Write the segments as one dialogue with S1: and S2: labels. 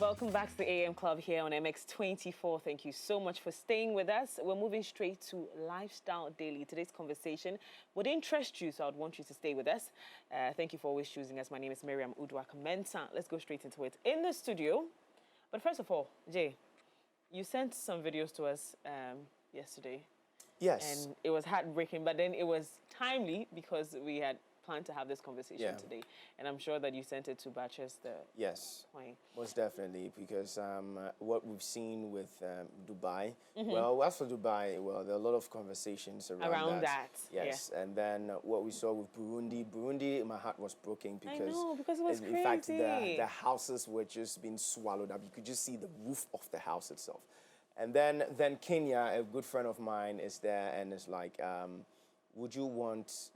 S1: Welcome back to the AM Club here on MX24. Thank you so much for staying with us. We're moving straight to Lifestyle Daily. Today's conversation would interest you, so I'd want you to stay with us. Thank you for always choosing us. My name is Miriam Udwaka-Mensah. Let's go straight into it. In the studio, but first of all, Jay, you sent some videos to us yesterday.
S2: Yes.
S1: And it was heartbreaking, but then it was timely because we had planned to have this conversation today. And I'm sure that you sent it to Batches the point.
S2: Most definitely, because what we've seen with Dubai, well, as for Dubai, well, there are a lot of conversations around that. Yes, and then what we saw with Burundi, my heart was broken because,
S1: I know, because it was
S2: in
S1: crazy.
S2: fact, the houses were just being swallowed up. You could just see the roof of the house itself. And then Kenya, a good friend of mine, is there and is like, would you want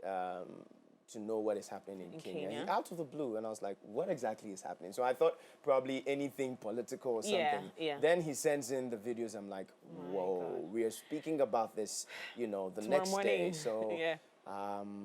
S2: to know what is happening in Kenya? Out of the blue, and I was like, what exactly is happening? So I thought probably anything political or something. Then he sends in the videos. I'm like, whoa, we are speaking about this, you know, the next day. So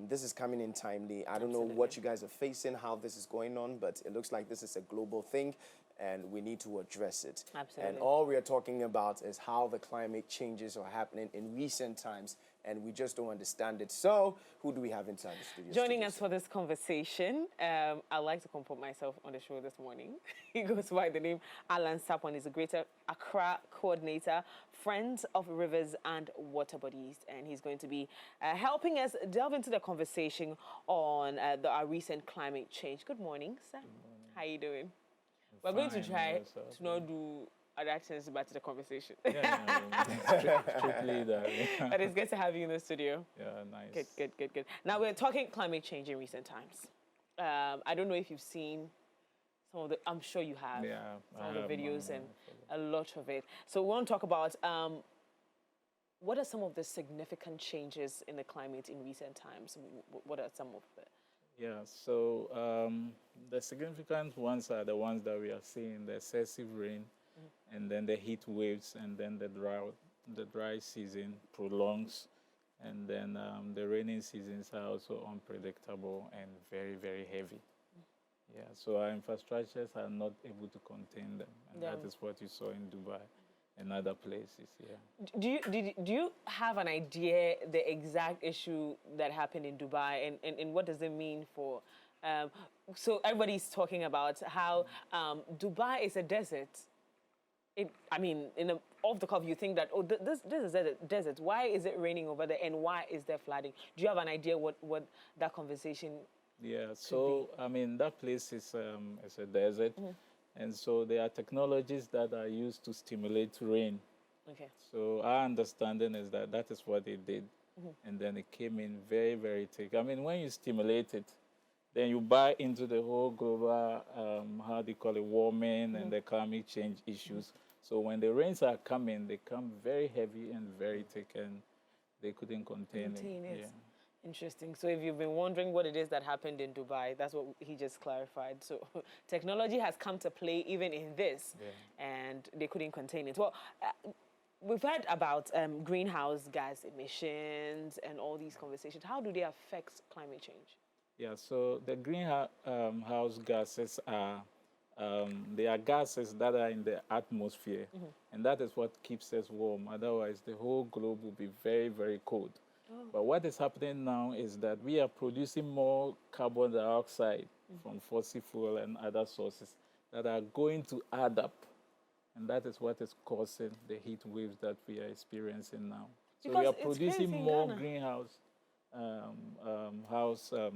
S2: this is coming in timely. I don't know what you guys are facing, how this is going on, but it looks like this is a global thing, and we need to address it.
S1: Absolutely.
S2: And all we are talking about is how the climate changes are happening in recent times, and we just don't understand it. So, who do we have inside the studio?
S1: Joining us for this conversation, I'd like to comport myself on the show this morning. He goes by the name Alan Sarpong. He's a Greater Accra Coordinator, Friends of Rivers and Water Bodies, and he's going to be helping us delve into the conversation on our recent climate change. Good morning, sir.
S3: Good morning.
S1: How are you doing? We're going to try to not do other things about the conversation.
S3: Strictly that.
S1: But it's good to have you in the studio.
S3: Yeah, nice.
S1: Good. Now, we're talking climate change in recent times. I don't know if you've seen some of the, I'm sure you have, some of the videos and a lot of it. So we want to talk about what are some of the significant changes in the climate in recent times? What are some of it?
S3: Yeah, so the significant ones are the ones that we are seeing, the excessive rain, and then the heat waves, and then the dry season prolongs, and then the raining seasons are also unpredictable and very, very heavy. Yeah, so our infrastructures are not able to contain them, and that is what you saw in Dubai and other places.
S1: Do you have an idea the exact issue that happened in Dubai, and what does it mean for? So everybody's talking about how Dubai is a desert. I mean, off the cuff, you think that, oh, this is a desert. Why is it raining over there, and why is there flooding? Do you have an idea what that conversation?
S3: Yeah. So I mean, that place is a desert. And so there are technologies that are used to stimulate rain.
S1: Okay.
S3: So our understanding is that that is what they did. And then it came in very, very thick. I mean, when you stimulate it, then you buy into the whole global, how do you call it, warming and the climate change issues. So when the rains are coming, they come very heavy and very thick, and they couldn't contain it. Yeah.
S1: Interesting. So if you've been wondering what it is that happened in Dubai, that's what he just clarified. So technology has come to play even in this, and they couldn't contain it. Well, we've heard about greenhouse gas emissions and all these conversations. How do they affect climate change?
S3: Yeah, so the greenhouse gases are, they are gases that are in the atmosphere, and that is what keeps us warm. Otherwise, the whole globe will be very, very cold. But what is happening now is that we are producing more carbon dioxide from fossil fuel and other sources that are going to add up. And that is what is causing the heat waves that we are experiencing now. So
S1: Because
S3: we are producing more
S1: Ghana.
S3: greenhouse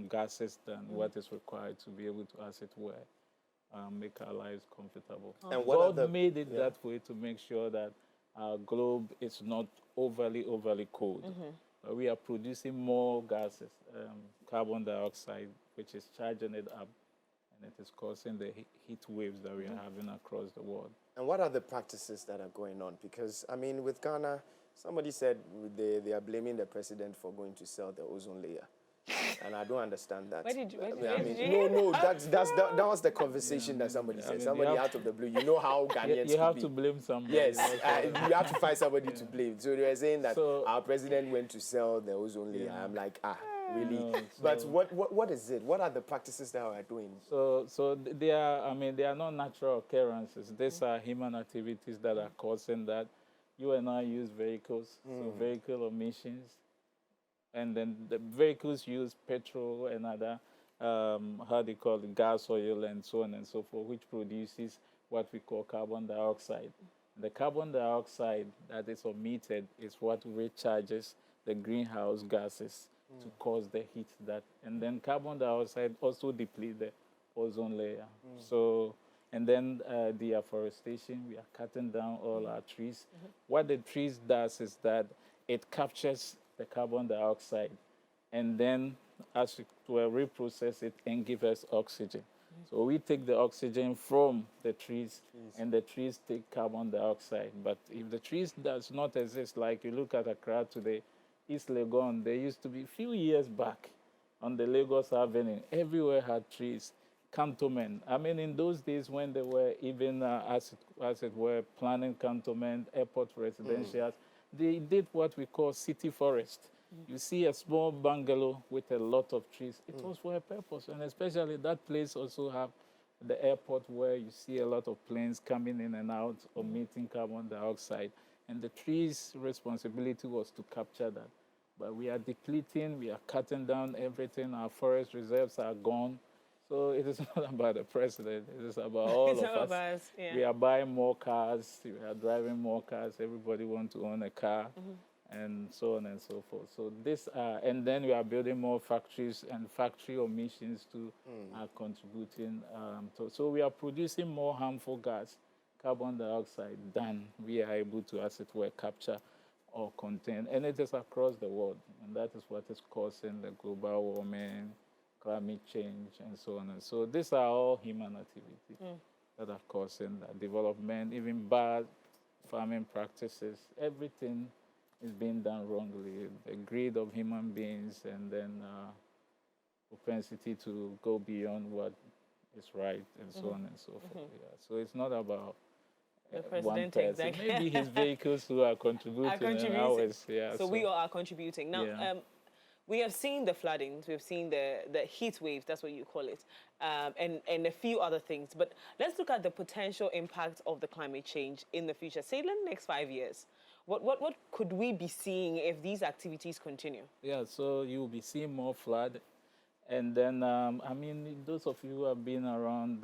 S3: gases than what is required to be able to, as it were, make our lives comfortable.
S2: And
S3: God made it that way to make sure that our globe is not overly cold. We are producing more gases, carbon dioxide, which is charging it up, and it is causing the heat waves that we are having across the world.
S2: And what are the practices that are going on? Because, I mean, with Ghana, somebody said they are blaming the president for going to sell the ozone layer. And I don't understand that. No, that was the conversation that somebody said. Somebody out of the blue. You know how Ghanaians
S3: You have to blame somebody.
S2: Yes, you have to find somebody to blame. So they were saying that our president went to sell the ozone layer. I'm like, really.
S3: No,
S2: But
S3: so-
S2: what is it? What are the practices that we are doing?
S3: They are, I mean, they are not natural occurrences. These are human activities that are causing that. You and I use vehicles, so vehicle emissions, and then the vehicles use petrol and other, how do you call it, gas oil and so on and so forth, which produces what we call carbon dioxide. The carbon dioxide that is emitted is what recharges the greenhouse gases to cause the heat that, and then carbon dioxide also deplete the ozone layer. So, and then deforestation, we are cutting down all our trees. What the trees does is that it captures the carbon dioxide, and then as it will reprocess it and give us oxygen. So we take the oxygen from the trees, and the trees take carbon dioxide. But if the trees does not exist, like you look at Accra today, East Legon, there used to be a few years back on the Lagos Avenue, everywhere had trees, cantonment. I mean, in those days when they were even, as it were, planning cantonment, airport residentials, they did what we call city forest. You see a small bungalow with a lot of trees. It was for a purpose, and especially that place also have the airport where you see a lot of planes coming in and out, emitting carbon dioxide. And the trees' responsibility was to capture that. But we are depleting, we are cutting down everything. Our forest reserves are gone. So it is not about the president. It is about all
S1: It's
S3: of
S1: all
S3: us.
S1: about us, yeah.
S3: We are buying more cars. We are driving more cars. Everybody wants to own a car, and so on and so forth. So this, and then we are building more factories, and factory emissions too are contributing to. So we are producing more harmful gas, carbon dioxide, than we are able to, as it were, capture or contain. And it is across the world, and that is what is causing the global warming, climate change, and so on. And so these are all human activities that are causing that development, even bad farming practices. Everything is being done wrongly. The greed of human beings, and then propensity to go beyond what is right, and so on and so forth. Yeah. So it's not about
S1: The
S3: one
S1: president,
S3: person.
S1: exactly.
S3: Maybe his vehicles who are contributing,
S1: Are contributing.
S3: and ours. Yeah.
S1: So we all are contributing. Now,
S3: Yeah.
S1: we have seen the floodings, we've seen the heat waves, that's what you call it, and a few other things. But let's look at the potential impact of the climate change in the future, say in the next 5 years. What could we be seeing if these activities continue?
S3: Yeah, so you'll be seeing more flood. And then, I mean, those of you who have been around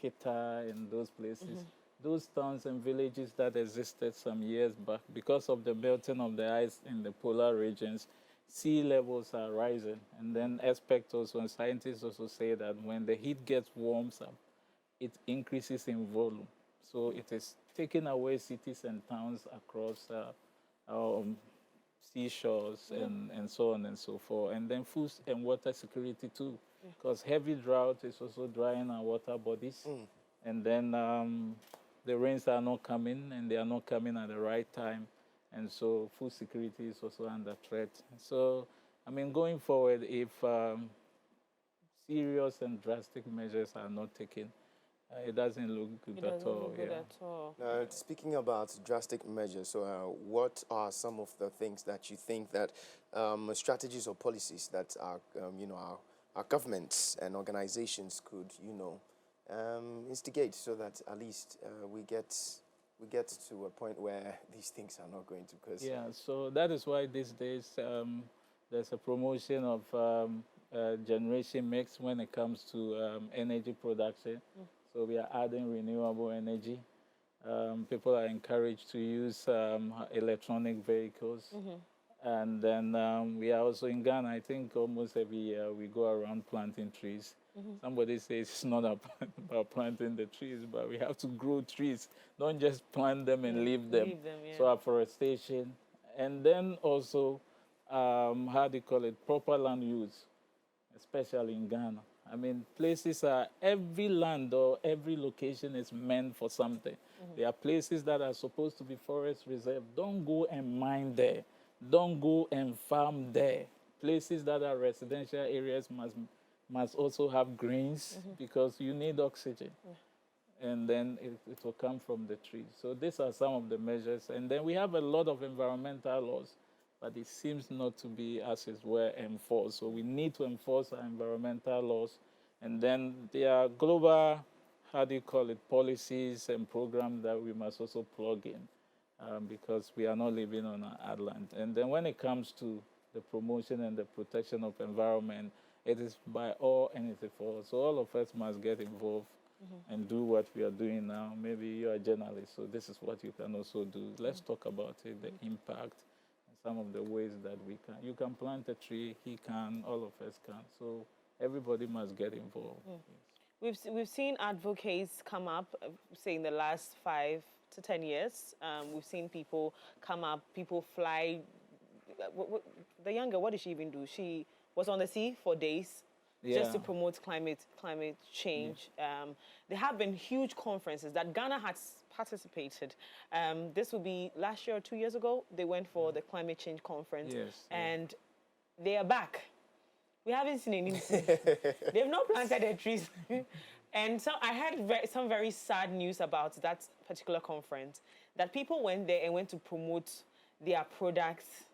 S3: Kita and those places, those towns and villages that existed some years back, because of the melting of the ice in the polar regions, sea levels are rising. And then experts also and scientists also say that when the heat gets warms up, it increases in volume. So it is taking away cities and towns across seashores and so on and so forth. And then food and water security too, because heavy drought is also drying our water bodies. And then the rains are not coming, and they are not coming at the right time. And so food security is also under threat. So, I mean, going forward, if serious and drastic measures are not taken, it doesn't look good at all.
S1: Look good at all.
S2: Now, speaking about drastic measures, so what are some of the things that you think that strategies or policies that our governments and organizations could, instigate so that at least we get to a point where these things are not going to cause.
S3: Yeah, so that is why these days there's a promotion of generation mix when it comes to energy production. So we are adding renewable energy. People are encouraged to use electronic vehicles. And then we are also in Ghana, I think almost every year we go around planting trees. Somebody says it's not about planting the trees, but we have to grow trees, don't just plant them and leave them.
S1: Yeah.
S3: So afforestation. And then also, how do you call it, proper land use, especially in Ghana. I mean, places are, every land or every location is meant for something. There are places that are supposed to be forest reserve. Don't go and mine there. Don't go and farm there. Places that are residential areas must also have greens because you need oxygen. And then it will come from the trees. So these are some of the measures. And then we have a lot of environmental laws but it seems not to be as it were enforced. So we need to enforce our environmental laws. And then there are global, how do you call it, policies and programs that we must also plug in because we are not living on an island. And then when it comes to the promotion and the protection of environment, it is by all and it is for all. So all of us must get involved and do what we are doing now. Maybe you're a journalist, so this is what you can also do. Let's talk about it, the impact, and some of the ways that we can. You can plant a tree, he can, all of us can. So everybody must get involved. Yes.
S1: We've seen advocates come up, say in the last 5 to 10 years. We've seen people come up, people fly. The younger, what did she even do? She was on the sea for days just to promote climate change. There have been huge conferences that Ghana has participated. This will be last year or 2 years ago. They went for the climate change conference, and they are back. We haven't seen anything. They've not planted their trees. And so I heard some very sad news about that particular conference, that people went there and went to promote their products,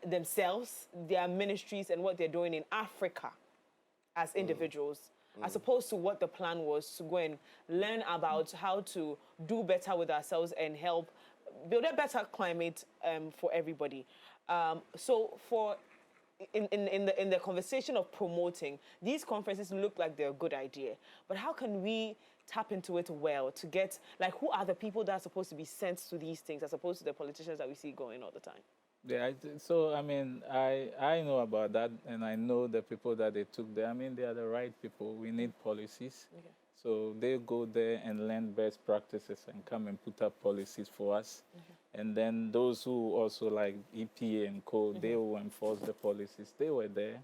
S1: themselves, their ministries, and what they're doing in Africa as individuals, as opposed to what the plan was to go and learn about how to do better with ourselves and help build a better climate for everybody. So in the conversation of promoting, these conferences look like they're a good idea, but how can we tap into it well to get, like, who are the people that are supposed to be sent to these things as opposed to the politicians that we see going all the time?
S3: Yeah, so I mean, I know about that, and I know the people that they took there. I mean, they are the right people. We need policies. Okay. So they go there and learn best practices and come and put up policies for us. And then those who also like EPA and co, they will enforce the policies. They were there.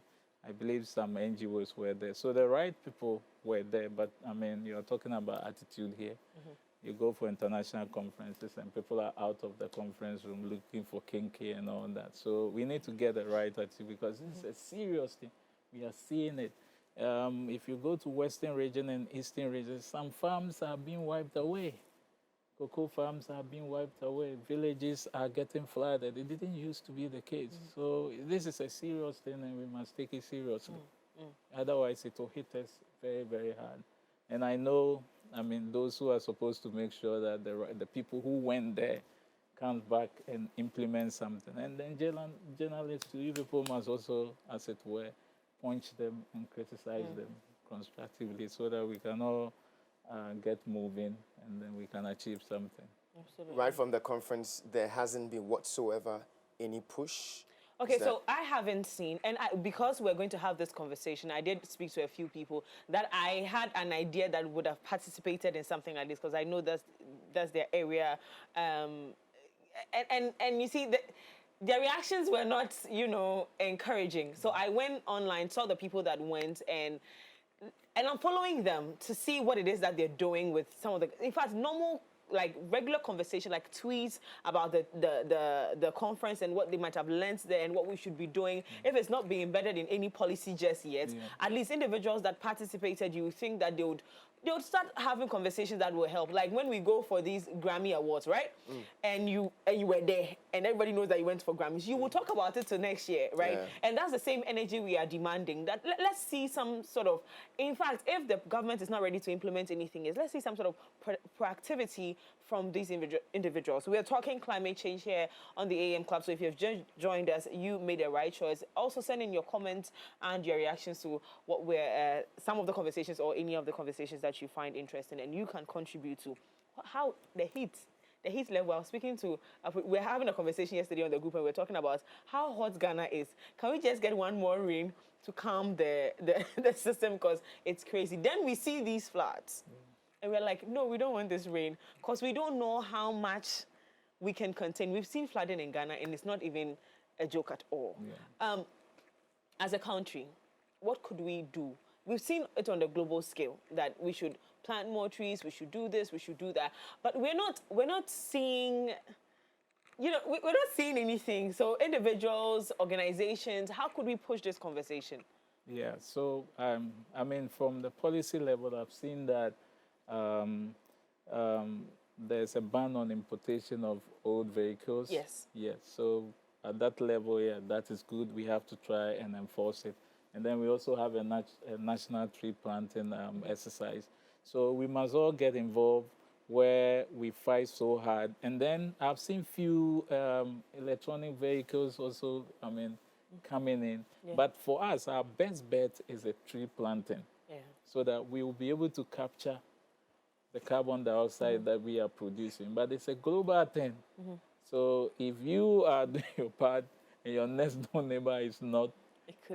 S3: I believe some NGOs were there. So the right people were there, but I mean, you're talking about attitude here. You go for international conferences and people are out of the conference room looking for kinky and all that. So we need to get the right attitude because this is a serious thing. We are seeing it. If you go to Western region and Eastern region, some farms are being wiped away. Cocoa farms are being wiped away. Villages are getting flooded. It didn't used to be the case. So this is a serious thing and we must take it seriously. Otherwise, it will hit us very, very hard. And I know, I mean, those who are supposed to make sure that the people who went there come back and implement something. And then journalists, you people must also, as it were, punch them and criticize them constructively so that we can all get moving and then we can achieve something.
S1: Absolutely.
S2: Right from the conference, there hasn't been whatsoever any push.
S1: Okay, so I haven't seen, and because we're going to have this conversation, I did speak to a few people that I had an idea that would have participated in something like this because I know that's their area. And you see, their reactions were not, encouraging. So I went online, saw the people that went, and I'm following them to see what it is that they're doing with some of the, in fact, normal, like regular conversation, like tweets about the conference and what they might have learned there and what we should be doing. If it's not being embedded in any policy just yet, at least individuals that participated, you would think that they would start having conversations that will help. Like when we go for these Grammy Awards, right? And you were there, and everybody knows that you went for Grammys. You will talk about it till next year, right? Yeah. And that's the same energy we are demanding. That let's see some sort of, in fact, if the government is not ready to implement anything, let's see some sort of proactivity from these individuals. We are talking climate change here on the AM Club. So if you've just joined us, you made a right choice. Also send in your comments and your reactions to what we're some of the conversations or any of the conversations that you find interesting, and you can contribute to how the heat level. I was speaking to, we're having a conversation yesterday on the group, and we're talking about how hot Ghana is. Can we just get one more rain to calm the system because it's crazy? Then we see these floods, and we're like, no, we don't want this rain because we don't know how much we can contain. We've seen flooding in Ghana, and it's not even a joke at all. Yeah. As a country, what could we do? We've seen it on the global scale that we should plant more trees, we should do this, we should do that. But we're not seeing, we're not seeing anything. So individuals, organizations, how could we push this conversation?
S3: Yeah, so I mean, from the policy level, I've seen that there's a ban on importation of old vehicles.
S1: Yes.
S3: Yes, so at that level, yeah, that is good. We have to try and enforce it. And then we also have a national tree planting exercise. So we must all get involved where we fight so hard. And then I've seen few electronic vehicles also, coming in.
S1: Yeah.
S3: But for us, our best bet is a tree planting,
S1: Yeah.
S3: so that we will be able to capture the carbon dioxide that we are producing. But it's a global thing. So if you are doing your part and your next door neighbor is not,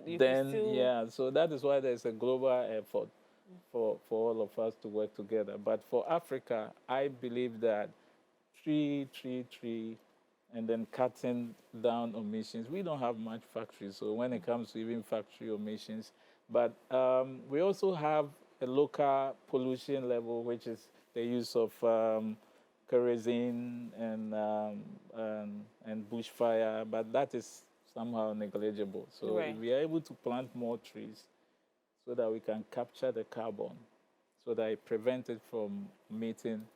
S1: You
S3: then
S1: could still...
S3: yeah, so that is why there's a global effort for all of us to work together. But for Africa, I believe that tree, and then cutting down emissions. We don't have much factories, so when it comes to even factory emissions, but we also have a local pollution level, which is the use of kerosene and bushfire, but that is somehow negligible. So
S1: Right.
S3: if we are able to plant more trees so that we can capture the carbon, so that it prevents it from emitting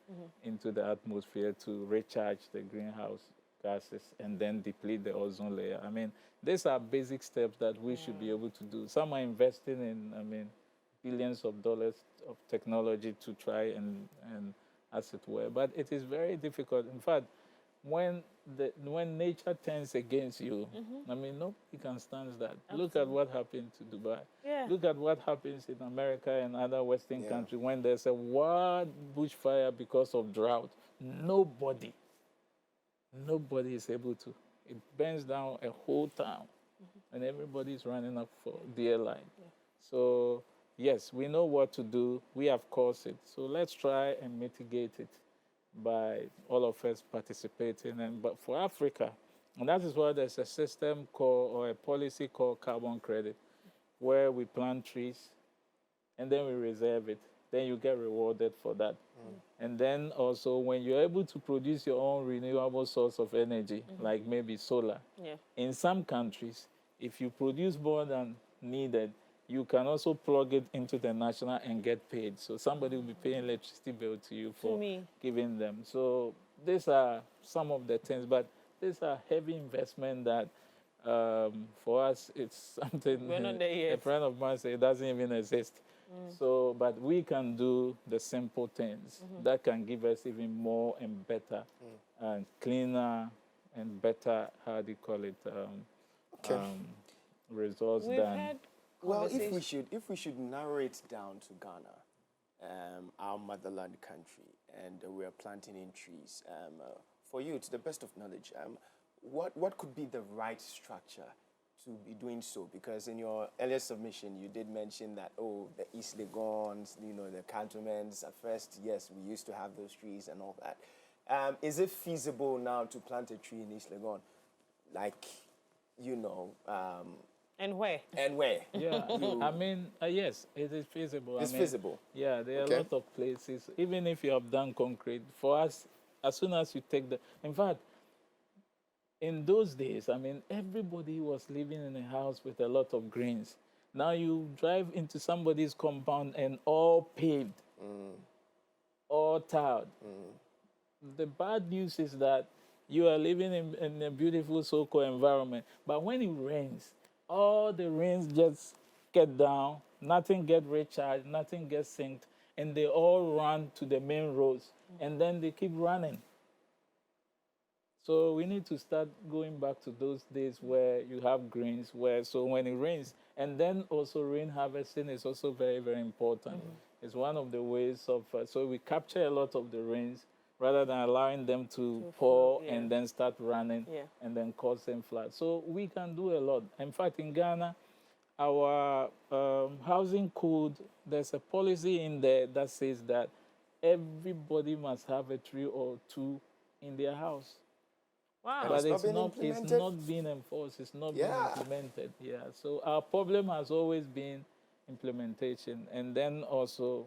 S3: into the atmosphere to recharge the greenhouse gases and then deplete the ozone layer. I mean, these are basic steps that we should be able to do. Some are investing in, billions of dollars of technology to try and as it were. But it is very difficult. In fact, when nature turns against you, nobody can stand that.
S1: Absolutely.
S3: Look at what happened to Dubai.
S1: Yeah.
S3: Look at what happens in America and other Western
S2: Yeah.
S3: countries when there's a wild bushfire because of drought. Nobody is able to. It burns down a whole town, and everybody's running up for dear life.
S1: Yeah.
S3: So yes, we know what to do. We have caused it. So let's try and mitigate it by all of us participating. But for Africa, and that is why there's a system called, or a policy called carbon credit, where we plant trees and then we reserve it. Then you get rewarded for that. And then also when you're able to produce your own renewable source of energy, like maybe solar,
S1: Yeah.
S3: in some countries, if you produce more than needed, you can also plug it into the national and get paid. So somebody will be paying electricity bill to you for
S1: me.
S3: giving them. So these are some of the things, but these are heavy investment that for us, it's something
S1: We're not there
S3: a
S1: yet.
S3: friend of mine said it doesn't even exist. So, but we can do the simple things that can give us even more and better and cleaner and better, how do you call it, results
S1: We've
S3: than...
S1: had
S2: Well,
S1: conversations.
S2: if we should narrow it down to Ghana, our motherland country, and we are planting in trees. For you, to the best of knowledge, what could be the right structure to be doing so? Because in your earlier submission, you did mention that, the East Legons, the cantonments, at first, yes, we used to have those trees and all that. Is it feasible now to plant a tree in East Legon? Like,
S1: And where?
S2: and where?
S3: Yeah, I mean, yes, it is feasible.
S2: It's feasible.
S3: Yeah, there are
S2: Okay.
S3: a lot of places. Even if you have done concrete, for us, as soon as you take in fact, in those days, I mean, everybody was living in a house with a lot of greens. Now you drive into somebody's compound and all paved, all tiled. The bad news is that you are living in a beautiful so-called environment, but when it rains, all the rains just get down, nothing gets recharged, nothing gets synced, and they all run to the main roads, and then they keep running. So we need to start going back to those days where you have greens, so when it rains, and then also rain harvesting is also very, very important. It's one of the ways of, so we capture a lot of the rains rather than allowing them to pour
S1: yeah.
S3: and then start running and then causing floods. So we can do a lot. In fact, in Ghana, our housing code, there's a policy in there that says that everybody must have a tree or two in their house.
S1: Wow.
S2: And
S3: But
S2: it's not
S3: being enforced. It's not being
S2: Yeah.
S3: implemented. Yeah. So our problem has always been implementation, and then also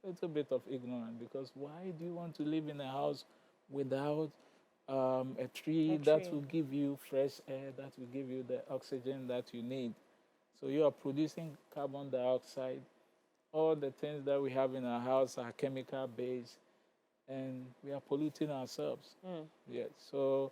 S3: a little bit of ignorance. Because why do you want to live in a house without a tree that
S1: tree.
S3: will give you fresh air, that will give you the oxygen that you need? So you are producing carbon dioxide. All the things that we have in our house are chemical based, and we are polluting ourselves. Yes. So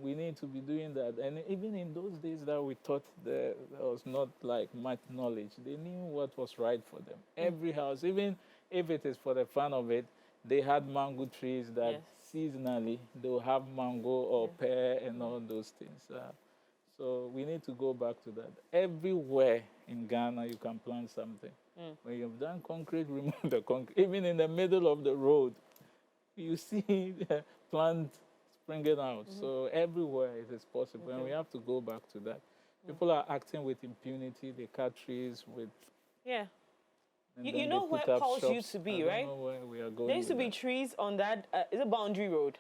S3: We need to be doing that. And even in those days that we thought there was not like much knowledge, they knew what was right for them. Every house, even if it is for the fun of it, they had mango trees that seasonally they will have mango or pear and all those things. So we need to go back to that. Everywhere in Ghana, you can plant something. When you've done concrete, remove the concrete. Even in the middle of the road, you see the plant springing out. So everywhere it is possible, and we have to go back to that. People are acting with impunity. They cut trees with...
S1: Yeah. You know where Paul's used to be, right?
S3: I don't know where we are going.
S1: There used to be trees on that, is a boundary road.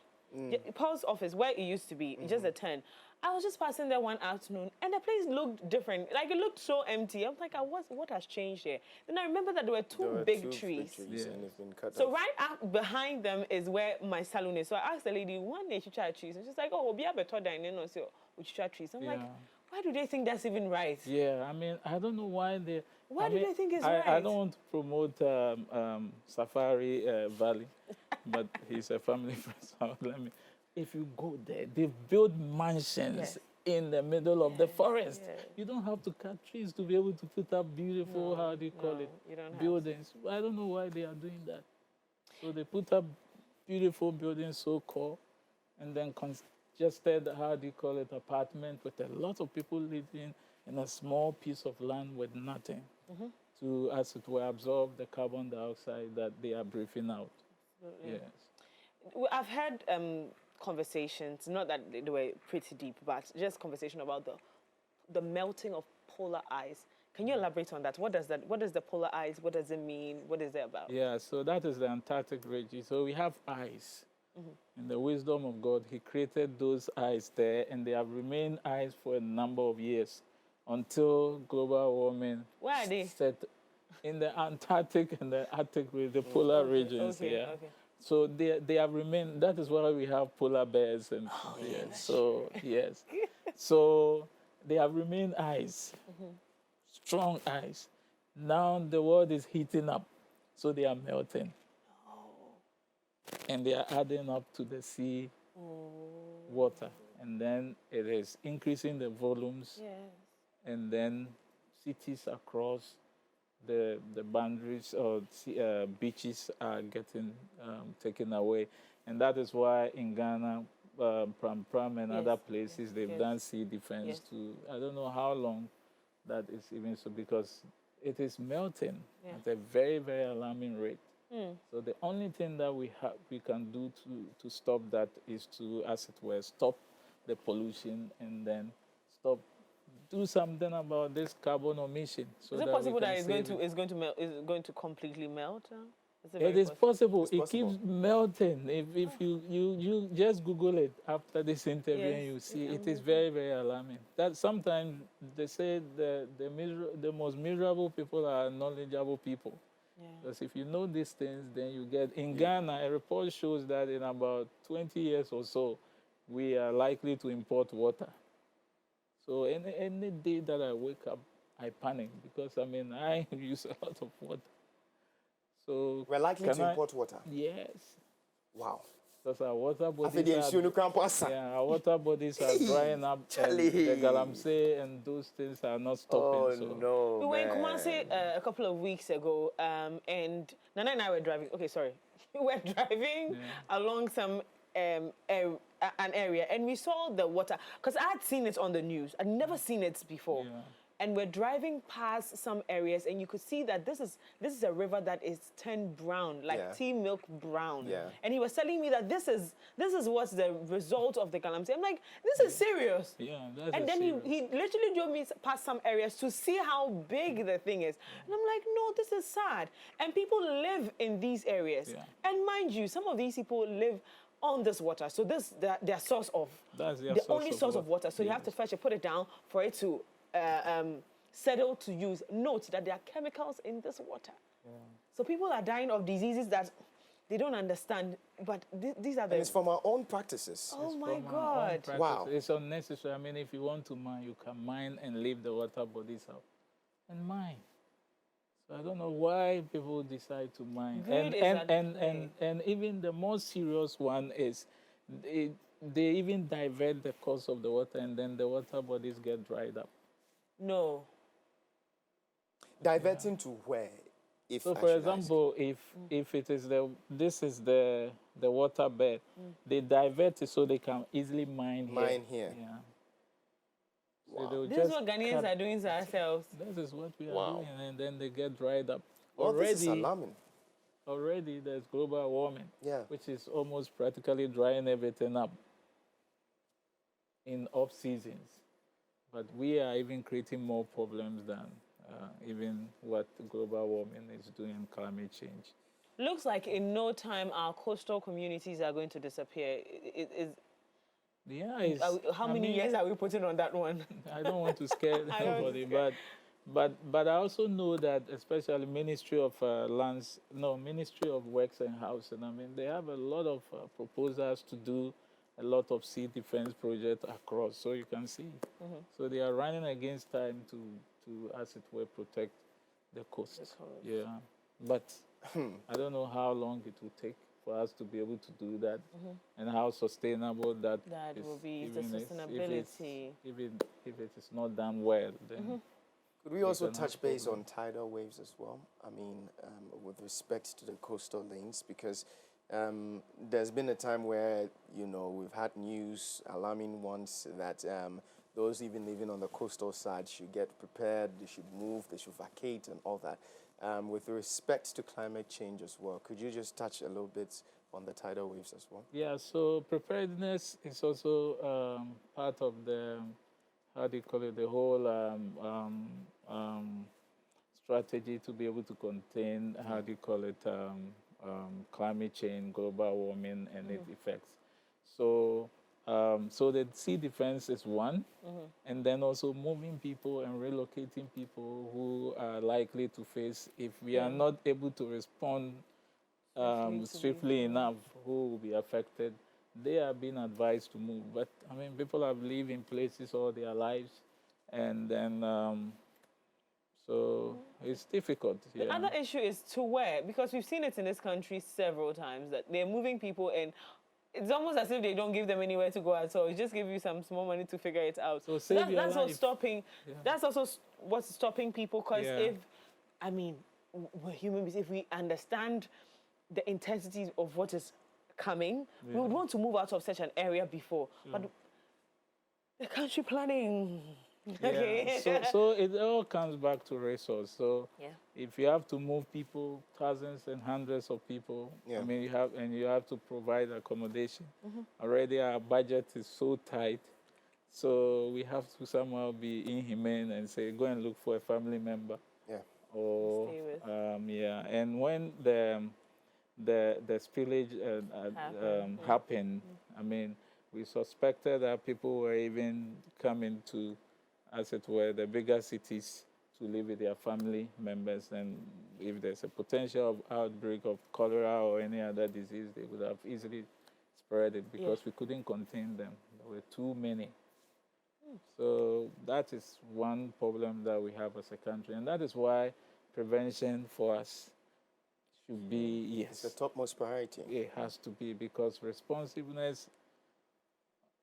S1: Paul's office, where it used to be, just a 10. I was just passing there one afternoon, and the place looked different. Like, it looked so empty. I was like, what has changed here? Then I remember that there were two big trees.
S2: And it's been cut
S1: So
S2: off.
S1: right up behind them is where my salon is. So I asked the lady, one day she tried trees. And she's like, oh, we have a todd and so we should try trees. I'm like, why do they think that's even right?
S3: Yeah, I mean, I don't know why they...
S1: Why do they think it's right?
S3: I don't want to promote Safari Valley, but he's a family friend, so let me... If you go there, they've built mansions in the middle of the forest. You don't have to cut trees to be able to put up beautiful, how do you call it, buildings. I don't know why they are doing that. So they put up beautiful buildings, so-called, and then congested, how do you call it, apartment with a lot of people living in a small piece of land with nothing to, as it were, absorb the carbon dioxide that they are breathing out. Yes.
S1: Well, I've had conversations, not that they were pretty deep, but just conversation about the melting of polar ice. Can you elaborate on that? What is the polar ice? What does it mean? What is it about?
S3: Yeah, so that is the Antarctic region. So we have ice. In the wisdom of God, he created those ice there, and they have remained ice for a number of years until global warming.
S1: Where are they?
S3: Set in the Antarctic and the Arctic, the polar regions. Okay. So they have remained. That is why we have polar bears and so so they have remained ice, strong ice. Now the world is heating up, so they are melting, and they are adding up to the sea water, and then it is increasing the volumes, and then cities across the boundaries or beaches are getting taken away. And that is why in Ghana, Pram and other places, they've done sea defense to, I don't know how long that is even so, because it is melting at a very, very alarming rate. So the only thing that we can do to stop that is to, as it were, stop the pollution and then do something about this carbon emission. So
S1: is it possible that it's going to completely melt?
S3: It is possible. It keeps melting. If you just Google it after this interview, and you see it is very, very alarming. That sometimes they say the most miserable people are knowledgeable people. Because if you know these things, then you get... In Ghana, a report shows that in about 20 years or so, we are likely to import water. So any day that I wake up, I panic because, I mean, I use a lot of water. So
S2: we're likely to import water?
S3: Yes.
S2: Wow.
S3: Because our water bodies our water bodies are drying up, and the galamsey and those things are not stopping.
S1: We were in Kumasi a couple of weeks ago, and Nana and I were driving. Okay, sorry. We were driving along some an area, and we saw the water, because I had seen it on the news. I'd never seen it before. And we're driving past some areas, and you could see that this is a river that is turned brown, like tea milk brown. And he was telling me that this is what's the result of the galamsey. I'm like, this is serious. And then he literally drove me past some areas to see how big the thing is. And I'm like, no, this is sad. And people live in these areas. And mind you, some of these people live on this water. So this their source of, the only source of water. So you have to fetch it, put it down for it to settle to use. Note that there are chemicals in this water. So people are dying of diseases that they don't understand, but these are the...
S2: And it's from our own practices.
S1: Oh my God.
S2: Wow.
S3: It's unnecessary. I mean, if you want to mine, you can mine and leave the water bodies out and mine. So I don't know why people decide to mine. And even the most serious one is they even divert the course of the water, and then the water bodies get dried up.
S1: No.
S2: Diverting to where? If
S3: So,
S2: I
S3: for
S2: should
S3: example, if it is this is the water bed, they divert it so they can easily mine here.
S2: Mine here.
S3: Yeah.
S2: Wow.
S3: So they'll
S1: This is
S3: just
S1: what Ghanaians
S3: cut-
S1: are doing to ourselves.
S3: This is what we are
S2: Wow.
S3: doing, and then they get dried up.
S2: Well, this is alarming.
S3: Already there's global warming,
S2: Yeah.
S3: which is almost practically drying everything up in off seasons. But we are even creating more problems than even what global warming is doing, climate change.
S1: Looks like in no time our coastal communities are going to disappear.
S3: Yeah,
S1: How many years are we putting on that one?
S3: I don't want to scare
S1: I don't want to
S3: anybody, but I also know that especially Ministry of Ministry of Works and Housing. I mean, they have a lot of proposals to do a lot of sea defense projects across. So you can see, so they are running against time to as it were protect the coast. Yeah, but I don't know how long it will take for us to be able to do that, and how sustainable that is,
S1: will be the
S3: even
S1: sustainability.
S3: if it is not done well, then.
S2: Could we also touch base on tidal waves as well? I mean, with respect to the coastal lanes, because there's been a time where, we've had news, alarming ones, that those even living on the coastal side should get prepared, they should move, they should vacate and all that. With respect to climate change as well, could you just touch a little bit on the tidal waves as well?
S3: Yeah, so preparedness is also part of the, how do you call it, the whole strategy to be able to contain, how do you call it, climate change, global warming, and its effects. So, so the sea defense is one, and then also moving people and relocating people who are likely to face, if we are not able to respond swiftly enough, who will be affected. They are being advised to move, but I mean, people have lived in places all their lives, and then so it's difficult.
S1: The other issue is to where, because we've seen it in this country several times that they're moving people and it's almost as if they don't give them anywhere to go at all. It just give you some small money to figure it out.
S3: So
S1: that's what's stopping. Yeah. That's also what's stopping people. Because we're human beings. If we understand the intensity of what is coming, we would want to move out of such an area before. But the country planning.
S3: Okay. So it all comes back to resource. So if you have to move people, thousands and hundreds of people, I mean, you have to provide accommodation. Already our budget is so tight, so we have to somehow be inhumane and say, go and look for a family member.
S2: Yeah.
S3: Or and when the spillage happened, I mean, we suspected that people were even coming to, as it were, the bigger cities to live with their family members. And if there's a potential of outbreak of cholera or any other disease, they would have easily spread it because we couldn't contain them. There were too many. So that is one problem that we have as a country. And that is why prevention for us should be,
S2: it's the topmost priority.
S3: It has to be, because responsiveness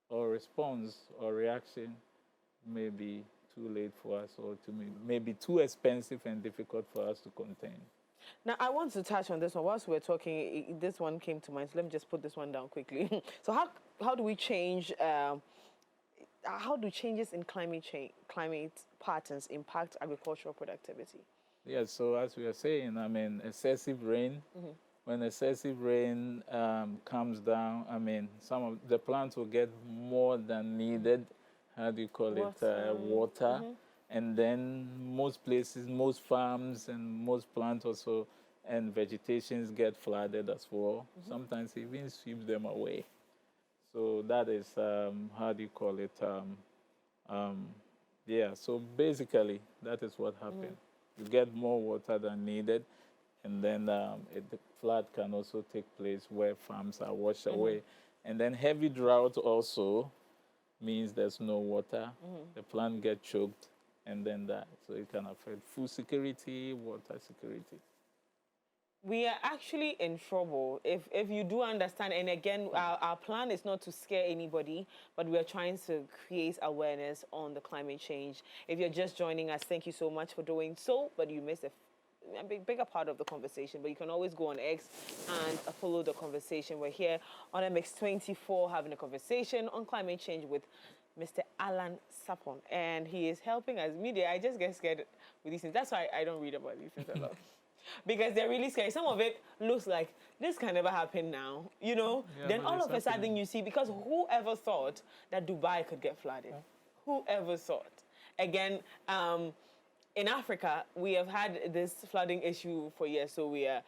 S3: or response or reaction may be too late for us, or may be too expensive and difficult for us to contain.
S1: Now, I want to touch on this one. Whilst we're talking, this one came to mind, so let me just put this one down quickly. So how do we change, how do changes in climate patterns impact agricultural productivity?
S3: Yes, so as we are saying, I mean, excessive rain, when excessive rain comes down, I mean, some of the plants will get more than needed, how do you call it, water. And then most places, most farms and most plants also, and vegetations get flooded as well. Sometimes it even sweeps them away. So that is, how do you call it, so basically that is what happened. You get more water than needed, and then the flood can also take place where farms are washed away. And then heavy drought also means there's no water, the plant gets choked, and then that. So it can affect food security, water security.
S1: We are actually in trouble if you do understand. And again, our plan is not to scare anybody, but we are trying to create awareness on the climate change. If you're just joining us, thank you so much for doing so, but you missed a bigger part of the conversation. But you can always go on X and follow the conversation. We're here on MX24 having a conversation on climate change with Mr. Alan Sarpong, and he is helping us. Media, I just get scared with these things. That's why I don't read about these things a lot. Because they're really scary. Some of it looks like this can never happen now, you know?
S3: Yeah,
S1: Then all
S3: it's
S1: of a sudden
S3: happening.
S1: you see, because whoever thought that Dubai could get flooded? Whoever thought? Again, in Africa, we have had this flooding issue for years, so we are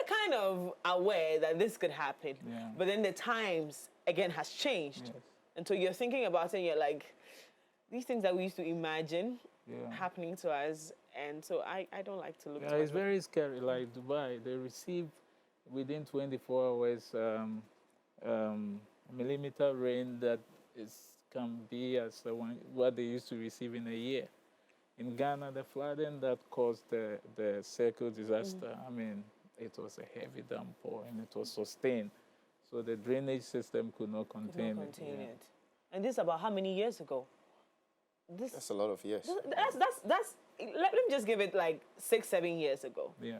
S1: kind of aware that this could happen.
S3: Yeah.
S1: But then the times, again, has changed.
S3: Yes.
S1: And so you're thinking about it and you're like, these things that we used to imagine happening to us. And so I don't like to look
S3: Yeah,
S1: too
S3: it's
S1: much.
S3: very scary. Like Dubai, they receive within 24 hours millimeter rain that can be as what they used to receive in a year. In Ghana, the flooding that caused the circle disaster, I mean, it was a heavy downpour and it was sustained. So the drainage system could not contain it. Yeah.
S1: And this about how many years ago?
S2: That's a lot of years.
S1: That's let me just give it like 6-7 years ago
S3: Yeah.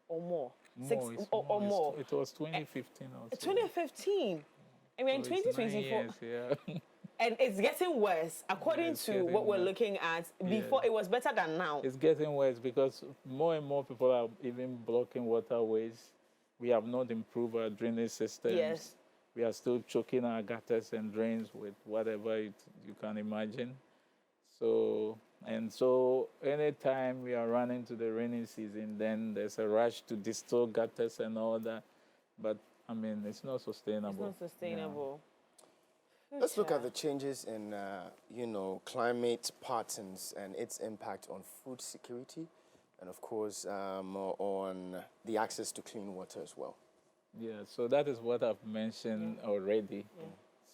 S1: or more.
S3: More, it's
S1: Or more.
S3: It was 2015 or so.
S1: 2015. And we're in
S3: So it's 9
S1: 2024.
S3: years, yeah.
S1: And it's getting worse according
S3: it's
S1: to
S3: getting
S1: what we're
S3: worse.
S1: looking at. Before it was better than now.
S3: It's getting worse because more and more people are even blocking waterways. We have not improved our drainage systems.
S1: Yes.
S3: We are still choking our gutters and drains with whatever you can imagine. So anytime we are running to the rainy season, then there's a rush to distill gutters and all that. But I mean, it's not sustainable.
S1: It's not sustainable.
S2: Let's look at the changes in, climate patterns and its impact on food security, and of course, on the access to clean water as well.
S3: Yeah, so that is what I've mentioned already.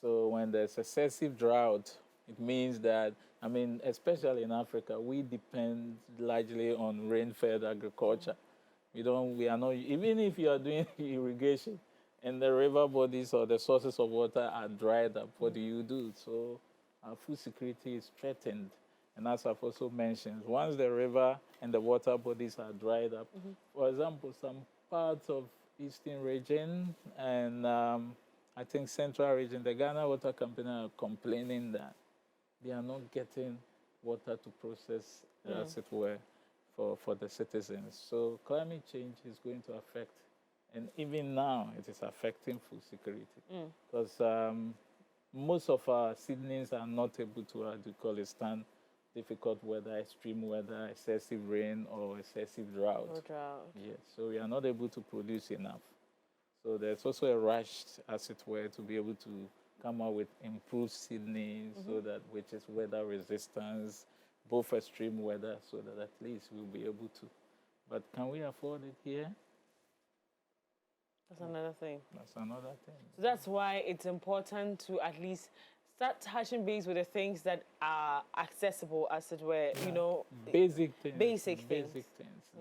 S3: So when there's excessive drought, it means that, I mean, especially in Africa, we depend largely on rain-fed agriculture. We are not, even if you are doing irrigation and the river bodies or the sources of water are dried up, what do? So our food security is threatened. And as I've also mentioned, once the river and the water bodies are dried up, for example, some parts of Eastern region and I think Central region, the Ghana Water Company are complaining that they are not getting water to process, as it were, for the citizens. So climate change is going to affect, and even now it is affecting food security. Because most of our seedlings are not able to stand difficult weather, extreme weather, excessive rain, or excessive drought. Yes, so we are not able to produce enough. So there's also a rush, as it were, to be able to come out with improved seedlings, so that which is weather resistance, both extreme weather, so that at least we'll be able to. But can we afford it here?
S1: That's another thing.
S3: That's another thing.
S1: So that's why it's important to at least start touching base with the things that are accessible, as it were, you know.
S3: Basic things.
S1: Basic things.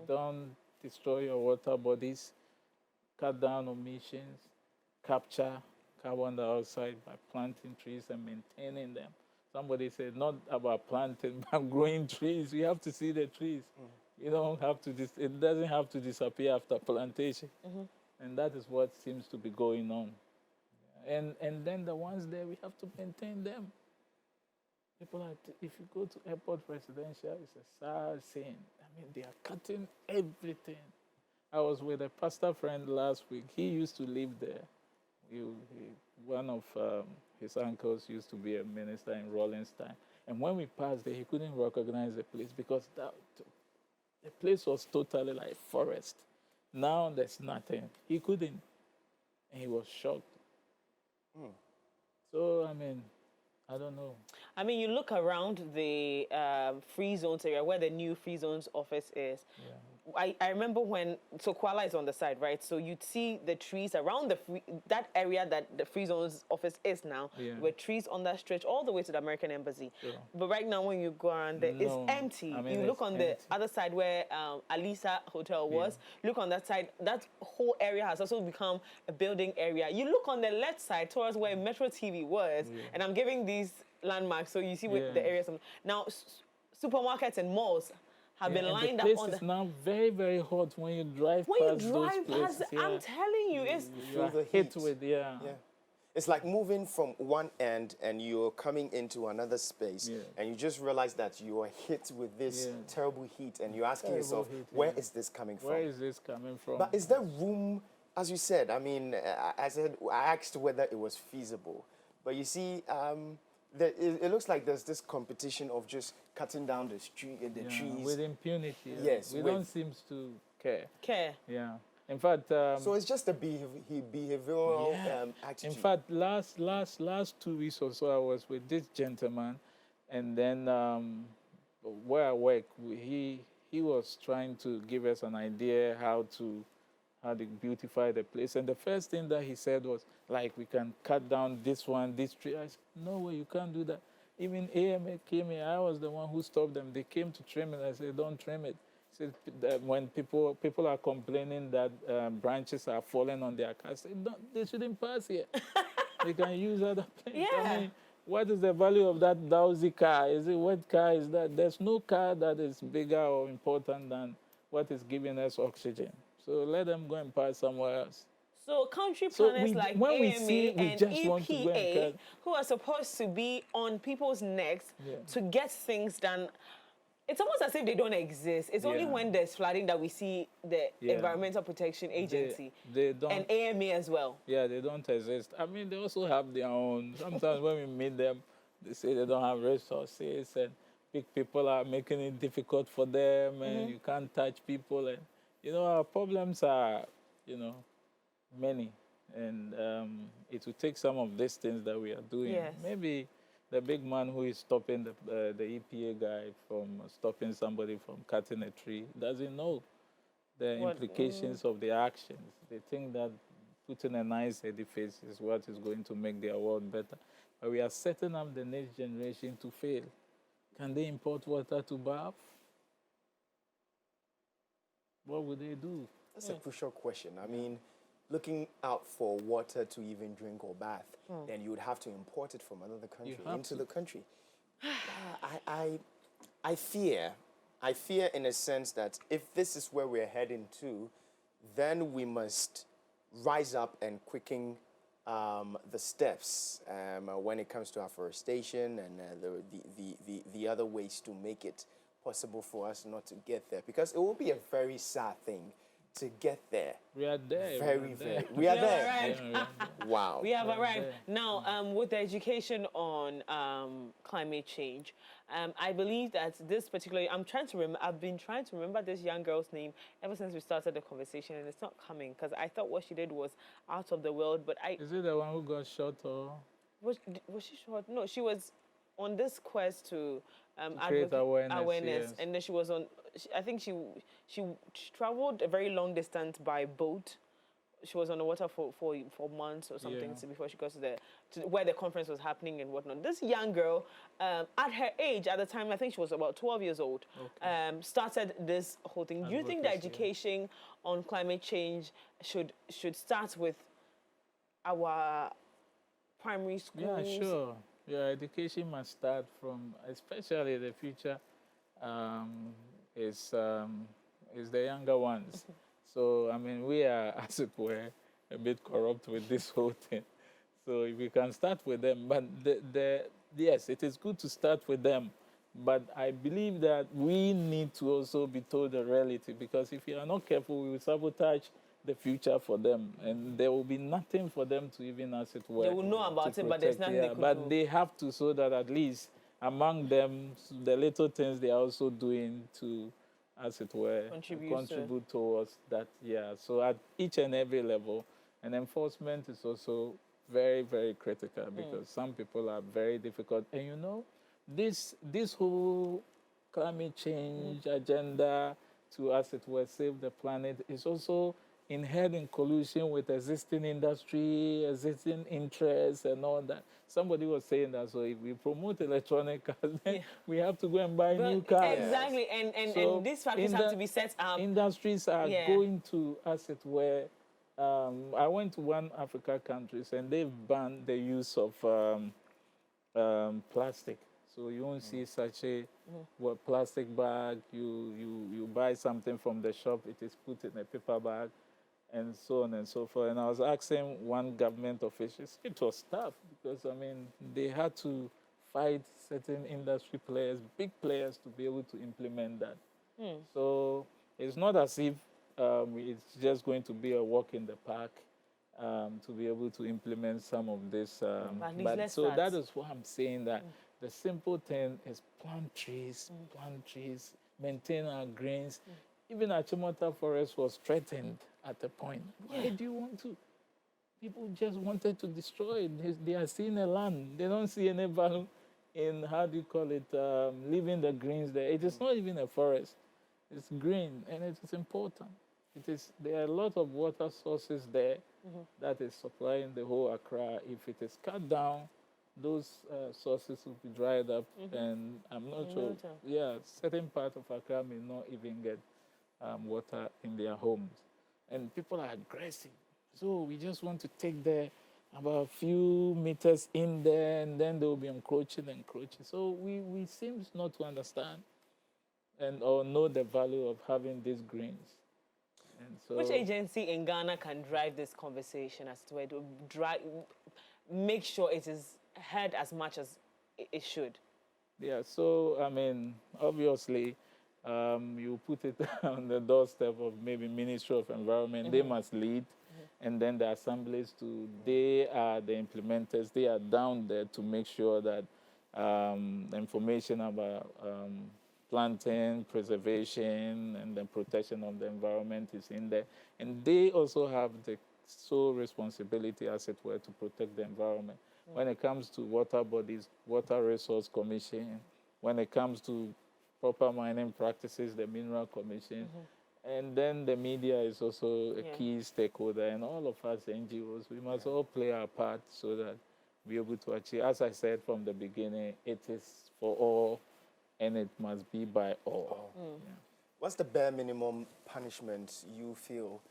S3: Don't destroy your water bodies. Cut down emissions. Capture carbon dioxide by planting trees and maintaining them. Somebody said not about planting, but growing trees. You have to see the trees. You don't have to. It doesn't have to disappear after plantation. And that is what seems to be going on. And then the ones there, we have to maintain them. People are, if you go to airport residential, it's a sad scene. I mean, they are cutting everything. I was with a pastor friend last week. He used to live there. One of his uncles used to be a minister in Rawlings time. And when we passed there, he couldn't recognize the place because the place was totally like forest. Now there's nothing. He couldn't. And he was shocked. So, I mean, I don't know.
S1: I mean, you look around the free zones area where the new free zones office is. I remember when, so Kuala is on the side, right? So you'd see the trees around that area that the Free Zones office is now, with trees on that stretch all the way to the American Embassy.
S3: Sure.
S1: But right now when you go around there, it's empty.
S3: I mean,
S1: you look on the other side where Alisa Hotel was, look on that side, that whole area has also become a building area. You look on the left side towards where Metro TV was, and I'm giving these landmarks so you see where the areas. Now, supermarkets and malls have been lined
S3: up
S1: on
S3: the... It's now very, very hot when you drive past those places.
S1: I'm telling you, it's...
S2: You feel the
S3: hit
S2: heat.
S3: with,
S2: It's like moving from one end and you're coming into another space and you just realize that you are hit with this terrible heat and you're asking yourself, where is this coming from?
S3: Where is this coming from?
S2: But is there room, as you said, I mean, I asked whether it was feasible. But you see, it looks like there's this competition of just cutting down the trees.
S3: With impunity.
S2: Yes.
S3: We don't seem to care. Yeah. In fact...
S2: so it's just a behavioral attitude.
S3: In fact, last 2 weeks or so, I was with this gentleman, and then where I work, he was trying to give us an idea how to beautify the place. And the first thing that he said was, like, we can cut down this tree. I said, no way, you can't do that. Even AMA came here. I was the one who stopped them. They came to trim it. I said, don't trim it. He said that when people are complaining that branches are falling on their cars, they shouldn't pass here. They can use other places.
S1: Yeah.
S3: I mean, what is the value of that lousy car? What car is that? There's no car that is bigger or important than what is giving us oxygen. So let them go and pass somewhere else.
S1: So country planners like AMA and EPA, who are supposed to be on people's necks to get things done, it's almost as if they don't exist. It's only when there's flooding that we see the Environmental Protection Agency
S3: they don't,
S1: and AMA as well.
S3: Yeah, they don't exist. I mean, they also have their own. Sometimes when we meet them, they say they don't have resources and big people are making it difficult for them and you can't touch people. And, our problems are, many. And it will take some of these things that we are doing.
S1: Yes.
S3: Maybe the big man who is stopping the EPA guy from stopping somebody from cutting a tree doesn't know the implications of the actions. They think that putting a nice edifice is what is going to make their world better. But we are setting up the next generation to fail. Can they import water to bath? What would they do?
S2: That's a crucial question. I mean, looking out for water to even drink or bath, then you would have to import it from another country into the country. I fear in a sense that if this is where we're heading to, then we must rise up and quicken the steps when it comes to afforestation and the other ways to make it possible for us not to get there, because it will be a very sad thing to get there.
S3: We are there.
S2: We are there. Wow.
S1: We have arrived. Now, with the education on climate change, I believe that this particular, I've been trying to remember this young girl's name ever since we started the conversation, and it's not coming, because I thought what she did was out of the world, but
S3: Is it the one who got shot or?
S1: Was she shot? No, she was on this quest to
S3: create awareness, yes.
S1: And then she was on, I think she traveled a very long distance by boat. She was on the water for months or something before she got to where the conference was happening and whatnot. This young girl, at her age, at the time, I think she was about 12 years old, started this whole thing. Do you think the education on climate change should start with our primary schools?
S3: Yeah, sure. Yeah, education must start from, especially the future is the younger ones. So, I mean, we are, as it were, a bit corrupt with this whole thing. So if we can start with them, but yes, it is good to start with them. But I believe that we need to also be told the reality, because if you are not careful, we will sabotage the future for them, and there will be nothing for them to even, as it were.
S1: They will know about it, but there's nothing they could do.
S3: But they have to, so that at least among them, the little things they are also doing to, as it were, contribute towards that. Yeah. So at each and every level, and enforcement is also very, very critical, because some people are very difficult. And you know, this whole climate change agenda to, as it were, save the planet is also in collusion with existing industry, existing interests, and all that. Somebody was saying that, so if we promote electronic cars, then we have to go and buy new cars.
S1: Exactly, and these factories have to be set up.
S3: Industries are going to, as it were, I went to one Africa countries, and they've banned the use of plastic. So you won't see such a plastic bag. You buy something from the shop, it is put in a paper bag, and so on and so forth. And I was asking one government official, it was tough because, I mean, they had to fight certain industry players, big players, to be able to implement that. So it's not as if it's just going to be a walk in the park to be able to implement some of this. But so that is what I'm saying, that the simple thing is plant trees, maintain our greens. Even Achimota Forest was threatened at a point. Why do you want to? People just wanted to destroy it. They are seeing a land. They don't see any value in, how do you call it, leaving the greens there. It is not even a forest. It's green, and it is important. There are a lot of water sources there that is supplying the whole Accra. If it is cut down, those sources will be dried up, and I'm not sure. Yeah, certain parts of Accra may not even get water in their homes, and people are aggressive. So we just want to take about a few meters in there, and then they will be encroaching. So we seem not to understand or know the value of having these greens. And so,
S1: which agency in Ghana can drive this conversation as to where to make sure it is heard as much as it should?
S3: Yeah, so, I mean, obviously, you put it on the doorstep of maybe Ministry of Environment. They must lead. And then the assemblies they are the implementers. They are down there to make sure that information about planting, preservation, and the protection of the environment is in there. And they also have the sole responsibility, as it were, to protect the environment. When it comes to water bodies, Water Resource Commission. When it comes to proper mining practices, the Mineral Commission. And then the media is also a key stakeholder, and all of us NGOs, we must all play our part so that we're able to achieve. As I said from the beginning, it is for all, and it must be by all. Yeah.
S2: What's the bare minimum punishment you feel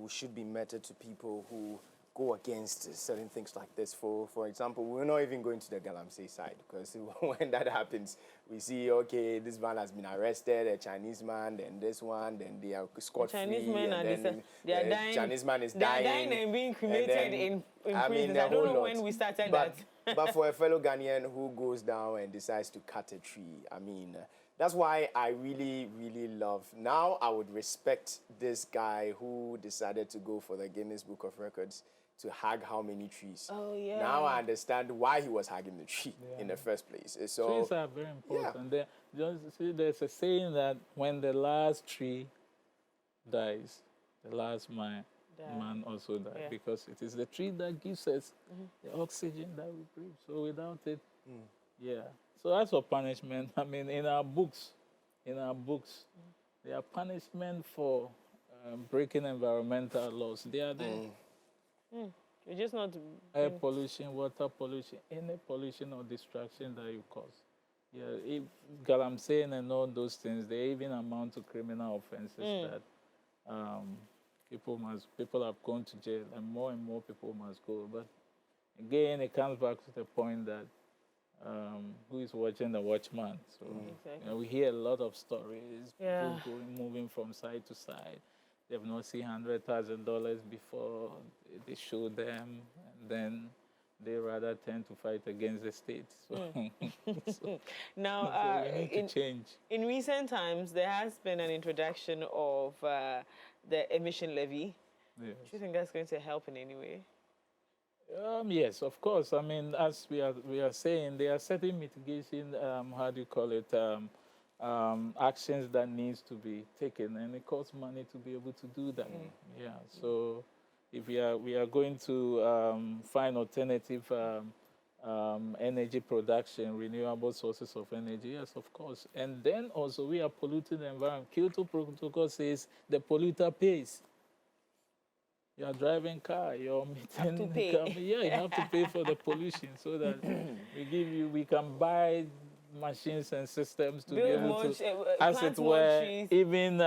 S2: should be meted to people who go against certain things like this? For example, we're not even going to the Galamsey side, because when that happens, we see, okay, this man has been arrested, a Chinese man, then this one, then they are scot-free.
S1: Chinese men are dying.
S2: Chinese man is
S1: They're
S2: dying.
S1: dying and being cremated in
S2: I mean,
S1: prisons. I don't know when we started that.
S2: But for a fellow Ghanaian who goes down and decides to cut a tree, I mean, that's why I really, really love. Now I would respect this guy who decided to go for the Guinness Book of Records to hug how many trees.
S1: Oh, yeah.
S2: Now I understand why he was hugging the tree in the first place. So
S3: trees are very important. There's a saying that when the last tree dies, the last man also dies, because it is the tree that gives us the oxygen that we breathe. So without it, So as for punishment, I mean, in our books, there are punishment for breaking environmental laws. They are there.
S1: You're just not...
S3: Air pollution, water pollution, any pollution or distraction that you cause. Yeah, if Galamsey and all those things, they even amount to criminal offenses that people have gone to jail, and more people must go. But again, it comes back to the point that who is watching the watchman? So we hear a lot of stories, people moving from side to side. They've not seen $100,000 before they show them, and then they rather tend to fight against the state. So,
S1: now,
S3: we need to change.
S1: In recent times, there has been an introduction of the emission levy. Yes. Do you think that's going to help in any way?
S3: Yes, of course. I mean, as we are saying, there are certain mitigation, actions that needs to be taken, and it costs money to be able to do that. Yeah. So if we are going to find alternative energy production, renewable sources of energy. Yes, of course. And then also we are polluting the environment. Kyoto Protocol says the polluter pays. You are driving car, you're emitting carbon. Yeah, you have to pay for the pollution so that we can buy machines and systems to
S1: Build
S3: be able
S1: more,
S3: to, as it were,
S1: trees.
S3: even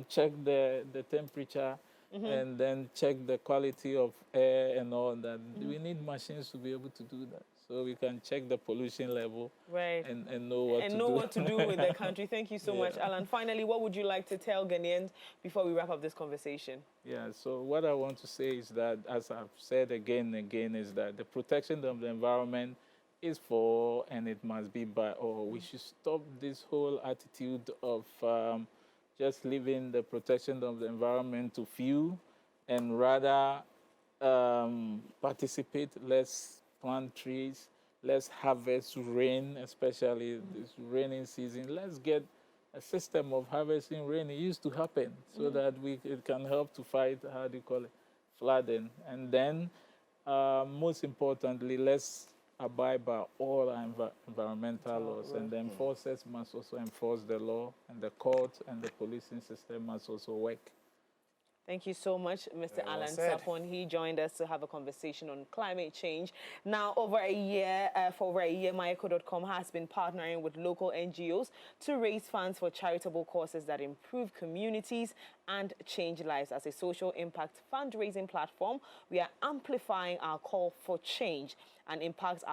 S3: check the temperature and then check the quality of air and all that. We need machines to be able to do that. So we can check the pollution level and know what to do
S1: with the country. Thank you so much, Alan. Finally, what would you like to tell Ghanaians before we wrap up this conversation?
S3: Yeah, so what I want to say is that, as I've said again and again, is that the protection of the environment is for all and it must be by all. We should stop this whole attitude of just leaving the protection of the environment to few and rather participate. Let's plant trees, let's harvest rain, especially this raining season. Let's get a system of harvesting rain. It used to happen so that it can help to fight, how do you call it, flooding. And then, most importantly, let's abide by all our environmental laws. And the enforcers must also enforce the law, and the courts and the policing system must also work.
S1: Thank you so much, Mr. Alan Sarpong. He joined us to have a conversation on climate change. Now, for over a year, myEco.com has been partnering with local NGOs to raise funds for charitable causes that improve communities and change lives. As a social impact fundraising platform, we are amplifying our call for change and impact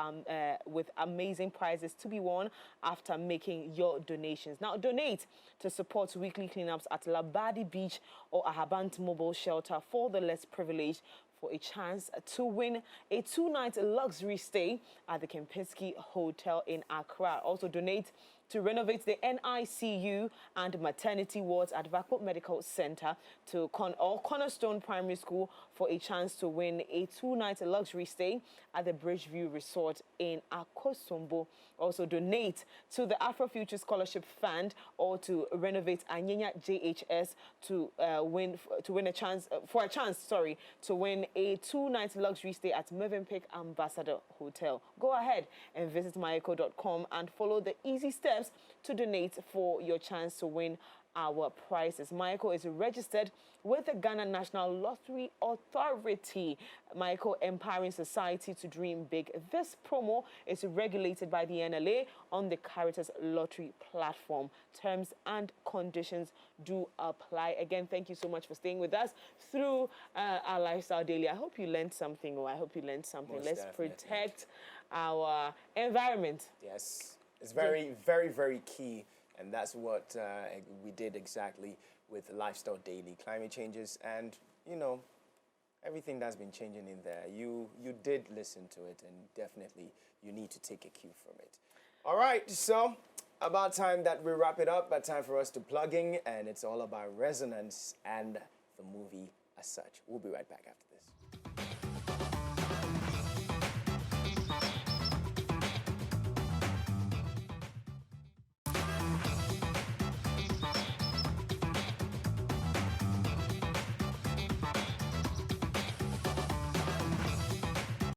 S1: with amazing prizes to be won after making your donations. Now, donate to support weekly cleanups at Labadi Beach or Ahabant Mobile Shelter for the less privileged for a chance to win a 2-night luxury stay at the Kempinski Hotel in Accra. Also, donate to renovate the NICU and maternity wards at Vakpo Medical Center to Cornerstone Primary School for a chance to win a 2-night luxury stay at the Bridgeview Resort in Akosombo. Also, donate to the Afrofuture Scholarship Fund or to renovate Anyanya JHS to win a chance to win a 2-night luxury stay at Mövenpick Ambassador Hotel. Go ahead and visit myeco.com and follow the easy steps to donate for your chance to win our prizes. MyEco is registered with the Ghana National Lottery Authority. MyEco empowering society to dream big. This promo is regulated by the NLA on the Caritas Lottery platform. Terms and conditions do apply. Again, thank you so much for staying with us through our Lifestyle Daily. I hope you learned something, or I hope you learned something. Let's protect our environment.
S2: Yes, it's very, very, very key. And that's what we did exactly with Lifestyle Daily. Climate changes and, you know, everything that's been changing in there. You did listen to it, and definitely you need to take a cue from it. All right, so about time that we wrap it up. About time for us to plug in, and it's all about resonance and the movie as such. We'll be right back after this.